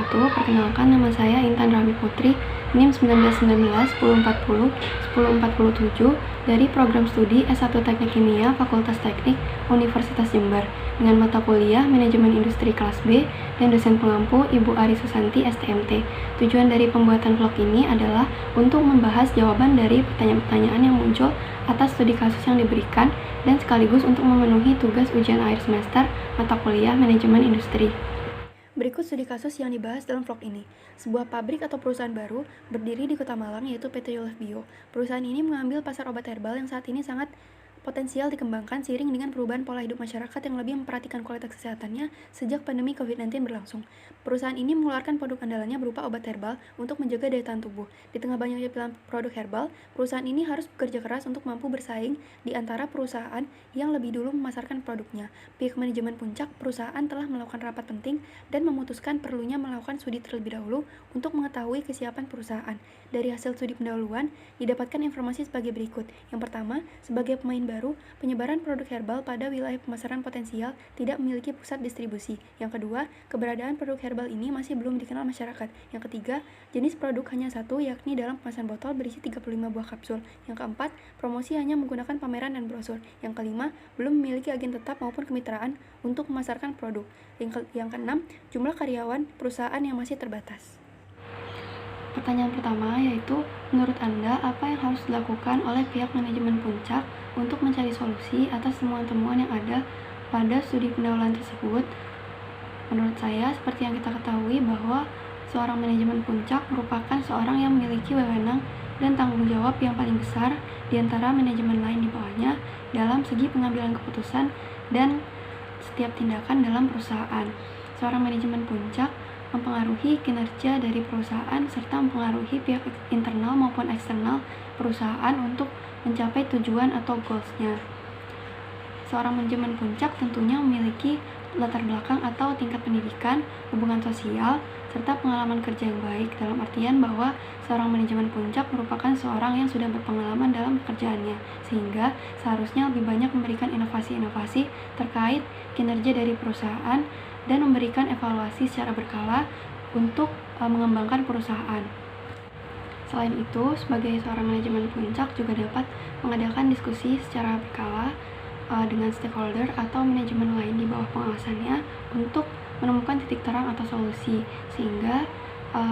wabarakatuh. Perkenalkan, nama saya Intan Rami Putri, NIM 1919-1040-1047 dari program studi S1 Teknik Kimia Fakultas Teknik Universitas Jember dengan mata kuliah Manajemen Industri kelas B dan dosen pengampu Ibu Ari Susanti STMT. Tujuan dari pembuatan vlog ini adalah untuk membahas jawaban dari pertanyaan-pertanyaan yang muncul atas studi kasus yang diberikan dan sekaligus untuk memenuhi tugas ujian akhir semester mata kuliah Manajemen Industri. Berikut studi kasus yang dibahas dalam vlog ini. Sebuah pabrik atau perusahaan baru berdiri di Kota Malang, yaitu PT Yulaf Bio. Perusahaan ini mengambil pasar obat herbal yang saat ini sangat potensial dikembangkan seiring dengan perubahan pola hidup masyarakat yang lebih memperhatikan kualitas kesehatannya sejak pandemi COVID-19 berlangsung. Perusahaan ini mengeluarkan produk andalannya berupa obat herbal untuk menjaga daya tahan tubuh. Di tengah banyaknya pilihan produk herbal, perusahaan ini harus bekerja keras untuk mampu bersaing di antara perusahaan yang lebih dulu memasarkan produknya. Pihak manajemen puncak perusahaan telah melakukan rapat penting dan memutuskan perlunya melakukan studi terlebih dahulu untuk mengetahui kesiapan perusahaan. Dari hasil studi pendahuluan, didapatkan informasi sebagai berikut. Yang pertama, sebagai pemain baru, penyebaran produk herbal pada wilayah pemasaran potensial tidak memiliki pusat distribusi. Yang kedua, keberadaan produk herbal ini masih belum dikenal masyarakat. Yang ketiga, jenis produk hanya satu, yakni dalam kemasan botol berisi 35 buah kapsul. Yang keempat, promosi hanya menggunakan pameran dan brosur. Yang kelima, belum memiliki agen tetap maupun kemitraan untuk memasarkan produk. Yang keenam, jumlah karyawan perusahaan yang masih terbatas. Pertanyaan pertama yaitu, menurut Anda apa yang harus dilakukan oleh pihak manajemen puncak untuk mencari solusi atas temuan-temuan yang ada pada studi pendahuluan tersebut? Menurut saya, seperti yang kita ketahui bahwa seorang manajemen puncak merupakan seorang yang memiliki wewenang dan tanggung jawab yang paling besar di antara manajemen lain di bawahnya dalam segi pengambilan keputusan dan setiap tindakan dalam perusahaan. Seorang manajemen puncak mempengaruhi kinerja dari perusahaan serta mempengaruhi pihak internal maupun eksternal perusahaan untuk mencapai tujuan atau goals-nya. Seorang manajemen puncak tentunya memiliki latar belakang atau tingkat pendidikan, hubungan sosial, serta pengalaman kerja yang baik, dalam artian bahwa seorang manajemen puncak merupakan seorang yang sudah berpengalaman dalam pekerjaannya, sehingga seharusnya lebih banyak memberikan inovasi-inovasi terkait kinerja dari perusahaan dan memberikan evaluasi secara berkala untuk mengembangkan perusahaan. Selain itu, sebagai seorang manajemen puncak juga dapat mengadakan diskusi secara berkala dengan stakeholder atau manajemen lain di bawah pengawasannya untuk menemukan titik terang atau solusi, sehingga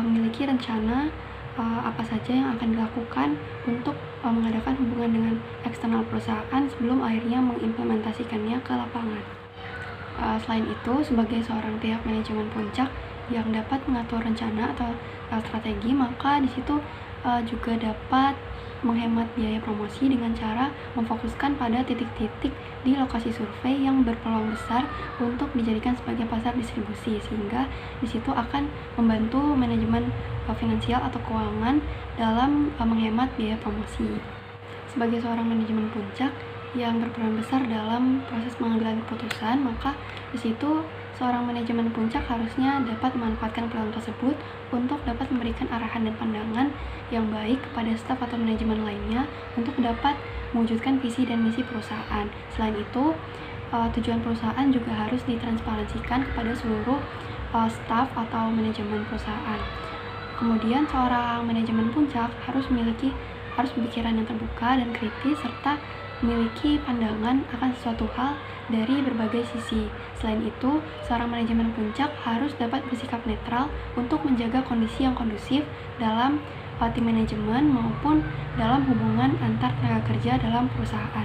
memiliki rencana apa saja yang akan dilakukan untuk mengadakan hubungan dengan eksternal perusahaan sebelum akhirnya mengimplementasikannya ke lapangan. Selain itu, sebagai seorang pihak manajemen puncak yang dapat mengatur rencana atau strategi, maka di situ juga dapat menghemat biaya promosi dengan cara memfokuskan pada titik-titik di lokasi survei yang berpeluang besar untuk dijadikan sebagai pasar distribusi, sehingga di situ akan membantu manajemen finansial atau keuangan dalam menghemat biaya promosi. Sebagai seorang manajemen puncak yang berperan besar dalam proses pengambilan keputusan, maka di situ seorang manajemen puncak harusnya dapat memanfaatkan peluang tersebut untuk dapat memberikan arahan dan pandangan yang baik kepada staf atau manajemen lainnya untuk dapat mewujudkan visi dan misi perusahaan. Selain itu, tujuan perusahaan juga harus ditransparansikan kepada seluruh staf atau manajemen perusahaan. Kemudian, seorang manajemen puncak harus berpikiran yang terbuka dan kritis serta memiliki pandangan akan sesuatu hal dari berbagai sisi. Selain itu, seorang manajemen puncak harus dapat bersikap netral untuk menjaga kondisi yang kondusif dalam tim manajemen maupun dalam hubungan antar tenaga kerja dalam perusahaan.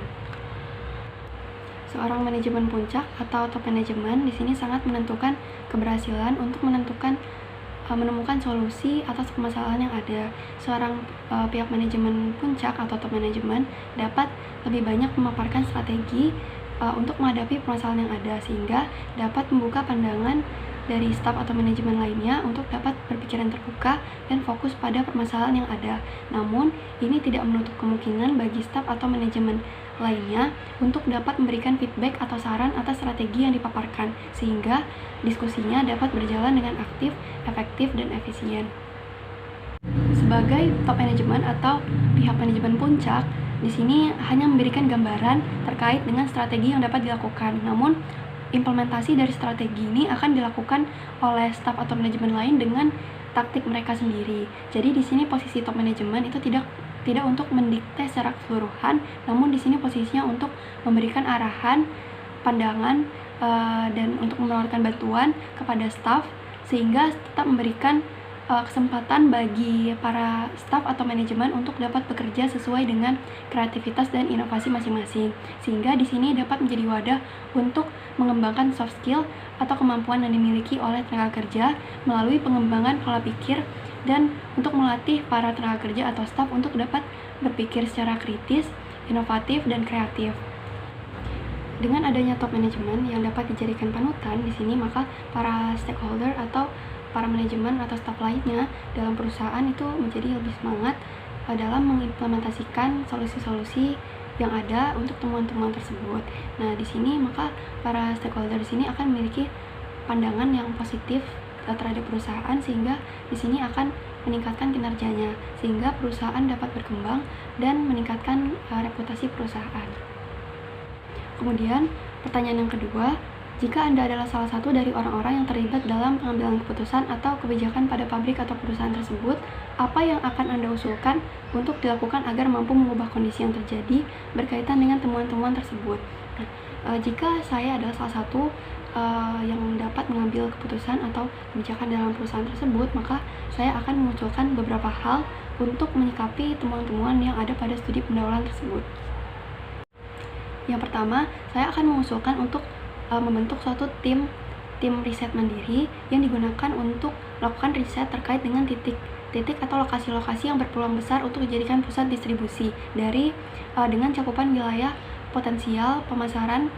Seorang manajemen puncak atau top manajemen di sini sangat menentukan keberhasilan untuk menemukan solusi atas permasalahan yang ada. Seorang pihak manajemen puncak atau top manajemen dapat lebih banyak memaparkan strategi untuk menghadapi permasalahan yang ada, sehingga dapat membuka pandangan dari staf atau manajemen lainnya untuk dapat berpikiran terbuka dan fokus pada permasalahan yang ada. Namun, ini tidak menutup kemungkinan bagi staf atau manajemen lainnya untuk dapat memberikan feedback atau saran atas strategi yang dipaparkan, sehingga diskusinya dapat berjalan dengan aktif, efektif, dan efisien. Sebagai top manajemen atau pihak manajemen puncak, di sini hanya memberikan gambaran terkait dengan strategi yang dapat dilakukan. Namun, implementasi dari strategi ini akan dilakukan oleh staf atau manajemen lain dengan taktik mereka sendiri. Jadi di sini posisi top manajemen itu tidak untuk mendikte secara keseluruhan, namun di sini posisinya untuk memberikan arahan, pandangan, dan untuk menawarkan bantuan kepada staf sehingga tetap memberikan kesempatan bagi para staf atau manajemen untuk dapat bekerja sesuai dengan kreativitas dan inovasi masing-masing, sehingga di sini dapat menjadi wadah untuk mengembangkan soft skill atau kemampuan yang dimiliki oleh tenaga kerja melalui pengembangan pola pikir dan untuk melatih para tenaga kerja atau staf untuk dapat berpikir secara kritis, inovatif, dan kreatif. Dengan adanya top manajemen yang dapat dijadikan panutan di sini, maka para stakeholder atau para manajemen atau staf lainnya dalam perusahaan itu menjadi lebih semangat dalam mengimplementasikan solusi-solusi yang ada untuk temuan-temuan tersebut. Nah, di sini maka para stakeholder di sini akan memiliki pandangan yang positif terhadap perusahaan sehingga di sini akan meningkatkan kinerjanya sehingga perusahaan dapat berkembang dan meningkatkan reputasi perusahaan. Kemudian, pertanyaan yang kedua, jika Anda adalah salah satu dari orang-orang yang terlibat dalam pengambilan keputusan atau kebijakan pada pabrik atau perusahaan tersebut, apa yang akan Anda usulkan untuk dilakukan agar mampu mengubah kondisi yang terjadi berkaitan dengan temuan-temuan tersebut? Nah, jika saya adalah salah satu yang dapat mengambil keputusan atau kebijakan dalam perusahaan tersebut, maka saya akan mengusulkan beberapa hal untuk menyikapi temuan-temuan yang ada pada studi pendahuluan tersebut. Yang pertama, saya akan mengusulkan untuk membentuk suatu tim riset mandiri yang digunakan untuk melakukan riset terkait dengan titik atau lokasi-lokasi yang berpeluang besar untuk dijadikan pusat distribusi dengan cakupan wilayah potensial pemasaran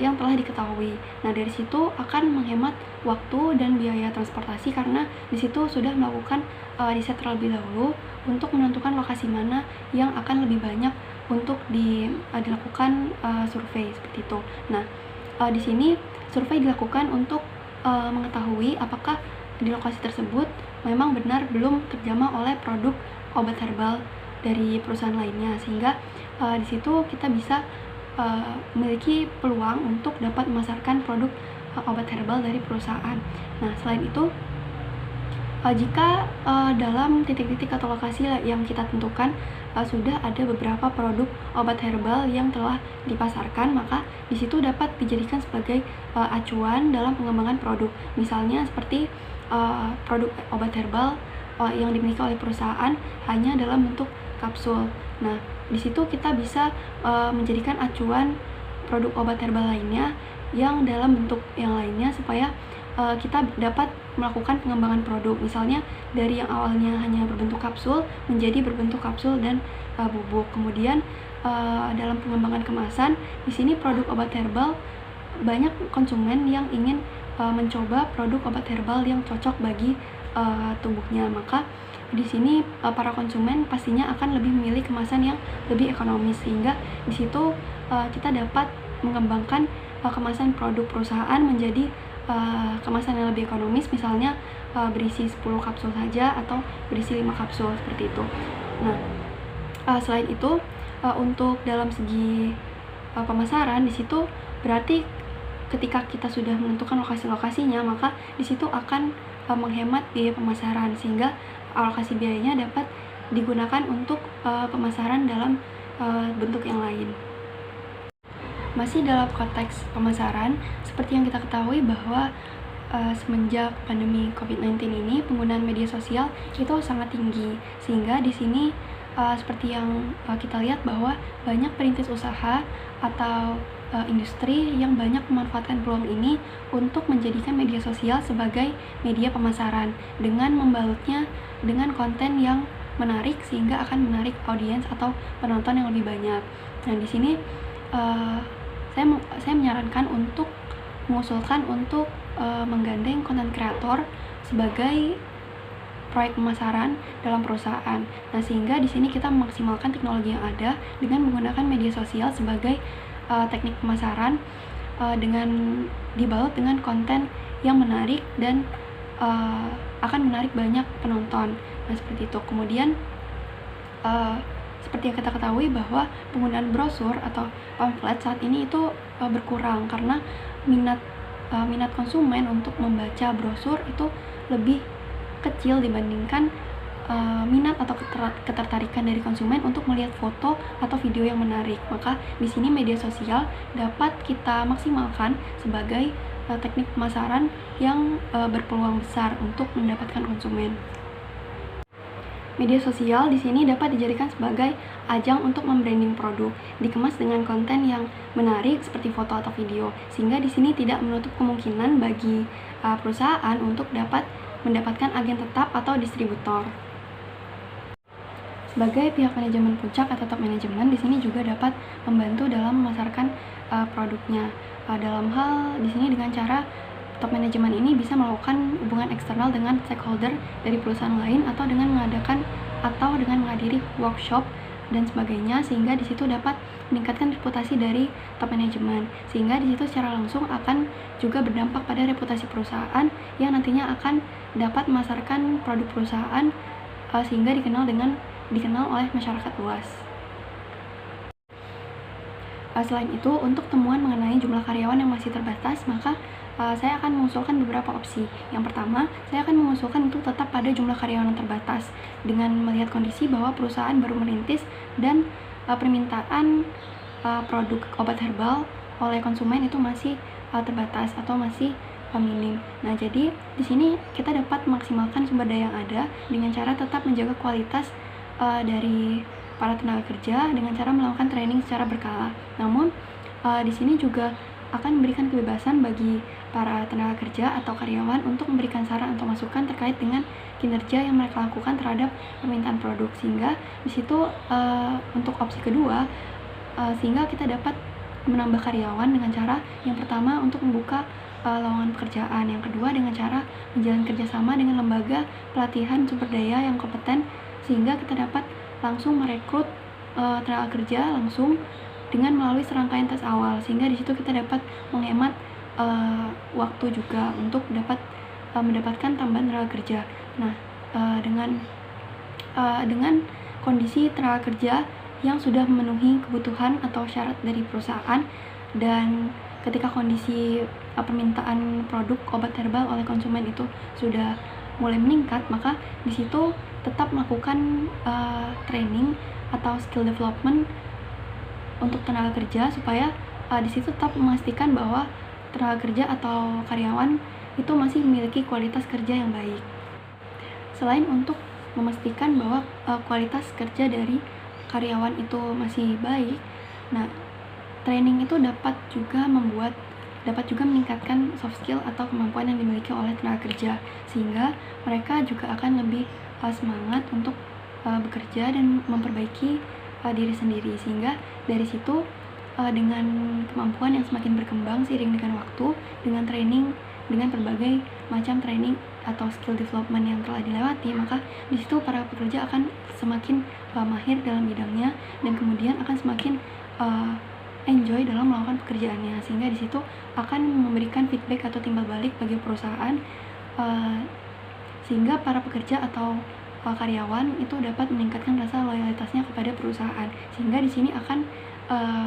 yang telah diketahui. Nah, dari situ akan menghemat waktu dan biaya transportasi karena di situ sudah melakukan riset terlebih dahulu untuk menentukan lokasi mana yang akan lebih banyak untuk dilakukan survei seperti itu. Nah, di sini survei dilakukan untuk mengetahui apakah di lokasi tersebut memang benar belum terjamah oleh produk obat herbal dari perusahaan lainnya, sehingga di situ kita bisa memiliki peluang untuk dapat memasarkan produk obat herbal dari perusahaan. Nah, selain itu, jika dalam titik-titik atau lokasi yang kita tentukan sudah ada beberapa produk obat herbal yang telah dipasarkan, maka di situ dapat dijadikan sebagai acuan dalam pengembangan produk. Misalnya seperti produk obat herbal yang dimiliki oleh perusahaan hanya dalam bentuk kapsul. Nah, di situ kita bisa menjadikan acuan produk obat herbal lainnya yang dalam bentuk yang lainnya supaya kita dapat melakukan pengembangan produk, misalnya dari yang awalnya hanya berbentuk kapsul menjadi berbentuk kapsul dan bubuk. Kemudian dalam pengembangan kemasan, di sini produk obat herbal banyak konsumen yang ingin mencoba produk obat herbal yang cocok bagi tubuhnya, maka di sini para konsumen pastinya akan lebih memilih kemasan yang lebih ekonomis, sehingga di situ kita dapat mengembangkan kemasan produk perusahaan menjadi kemasan yang lebih ekonomis, misalnya berisi 10 kapsul saja atau berisi 5 kapsul seperti itu. Nah, selain itu untuk dalam segi pemasaran, di situ berarti ketika kita sudah menentukan lokasi-lokasinya, maka di situ akan menghemat biaya pemasaran sehingga alokasi biayanya dapat digunakan untuk pemasaran dalam bentuk yang lain. Masih dalam konteks pemasaran, seperti yang kita ketahui bahwa semenjak pandemi COVID-19 ini penggunaan media sosial itu sangat tinggi, sehingga di sini seperti yang kita lihat bahwa banyak perintis usaha atau industri yang banyak memanfaatkan peluang ini untuk menjadikan media sosial sebagai media pemasaran dengan membalutnya dengan konten yang menarik sehingga akan menarik audiens atau penonton yang lebih banyak. Nah, di sini saya menyarankan untuk mengusulkan untuk menggandeng konten kreator sebagai proyek pemasaran dalam perusahaan. Nah, sehingga di sini kita memaksimalkan teknologi yang ada dengan menggunakan media sosial sebagai teknik pemasaran dengan dibalut dengan konten yang menarik dan akan menarik banyak penonton. Nah, seperti itu. Kemudian seperti yang kita ketahui bahwa penggunaan brosur atau pamflet saat ini itu berkurang karena minat konsumen untuk membaca brosur itu lebih kecil dibandingkan minat atau ketertarikan dari konsumen untuk melihat foto atau video yang menarik. Maka di sini media sosial dapat kita maksimalkan sebagai teknik pemasaran yang berpeluang besar untuk mendapatkan konsumen. Media sosial di sini dapat dijadikan sebagai ajang untuk membranding produk, dikemas dengan konten yang menarik seperti foto atau video, sehingga di sini tidak menutup kemungkinan bagi perusahaan untuk dapat mendapatkan agen tetap atau distributor. Sebagai pihak manajemen puncak atau top manajemen, di sini juga dapat membantu dalam memasarkan produknya. Dalam hal di sini dengan cara top manajemen ini bisa melakukan hubungan eksternal dengan stakeholder dari perusahaan lain atau dengan menghadiri workshop dan sebagainya, sehingga di situ dapat meningkatkan reputasi dari top manajemen, sehingga di situ secara langsung akan juga berdampak pada reputasi perusahaan yang nantinya akan dapat memasarkan produk perusahaan sehingga dikenal oleh masyarakat luas. Selain itu, untuk temuan mengenai jumlah karyawan yang masih terbatas, maka saya akan mengusulkan beberapa opsi. Yang pertama, saya akan mengusulkan untuk tetap pada jumlah karyawan yang terbatas dengan melihat kondisi bahwa perusahaan baru merintis dan permintaan produk obat herbal oleh konsumen itu masih terbatas atau masih minim. Nah, jadi di sini kita dapat memaksimalkan sumber daya yang ada dengan cara tetap menjaga kualitas dari para tenaga kerja dengan cara melakukan training secara berkala. Namun di sini juga akan memberikan kebebasan bagi para tenaga kerja atau karyawan untuk memberikan saran atau masukan terkait dengan kinerja yang mereka lakukan terhadap permintaan produk, sehingga di situ untuk opsi kedua sehingga kita dapat menambah karyawan dengan cara yang pertama untuk membuka lowongan pekerjaan, yang kedua dengan cara menjalin kerjasama dengan lembaga pelatihan sumber daya yang kompeten, sehingga kita dapat langsung merekrut tenaga kerja langsung dengan melalui serangkaian tes awal, sehingga di situ kita dapat menghemat waktu juga untuk dapat mendapatkan tambahan tenaga kerja. Nah, dengan kondisi tenaga kerja yang sudah memenuhi kebutuhan atau syarat dari perusahaan, dan ketika kondisi permintaan produk obat herbal oleh konsumen itu sudah mulai meningkat, maka di situ tetap melakukan training atau skill development untuk tenaga kerja supaya di situ tetap memastikan bahwa tenaga kerja atau karyawan itu masih memiliki kualitas kerja yang baik. Selain untuk memastikan bahwa kualitas kerja dari karyawan itu masih baik, nah training itu dapat juga meningkatkan soft skill atau kemampuan yang dimiliki oleh tenaga kerja, sehingga mereka juga akan lebih semangat untuk bekerja dan memperbaiki diri sendiri, sehingga dari situ dengan kemampuan yang semakin berkembang seiring dengan waktu, dengan training, dengan berbagai macam training atau skill development yang telah dilewati, maka di situ para pekerja akan semakin mahir dalam bidangnya dan kemudian akan semakin enjoy dalam melakukan pekerjaannya, sehingga di situ akan memberikan feedback atau timbal balik bagi perusahaan, sehingga para pekerja atau karyawan itu dapat meningkatkan rasa loyalitasnya kepada perusahaan, sehingga di sini akan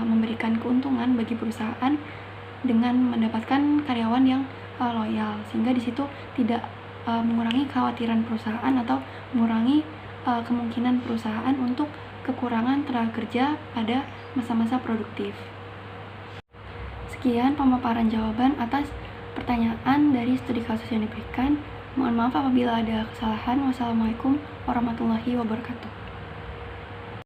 memberikan keuntungan bagi perusahaan dengan mendapatkan karyawan yang loyal, sehingga di situ tidak mengurangi kekhawatiran perusahaan atau mengurangi kemungkinan perusahaan untuk kekurangan tenaga kerja pada masa-masa produktif. Sekian pemaparan jawaban atas pertanyaan dari studi kasus yang diberikan. Mohon maaf apabila ada kesalahan. Wassalamualaikum warahmatullahi wabarakatuh.